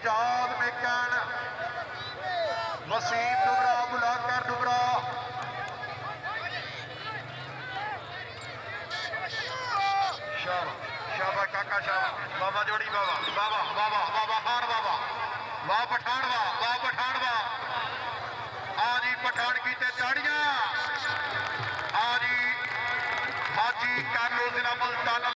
इजाद मेकन वसीम डुबरा बुलाकर डुबरा शाबा काका शाबा बाबा जोड़ी बाबा बाबा बाबा बाबा खान बाबा वाह पठान वाह पठान वाह आजी पठान की ताड़ियां आजी हाजी कार्लो जिला मुल्तान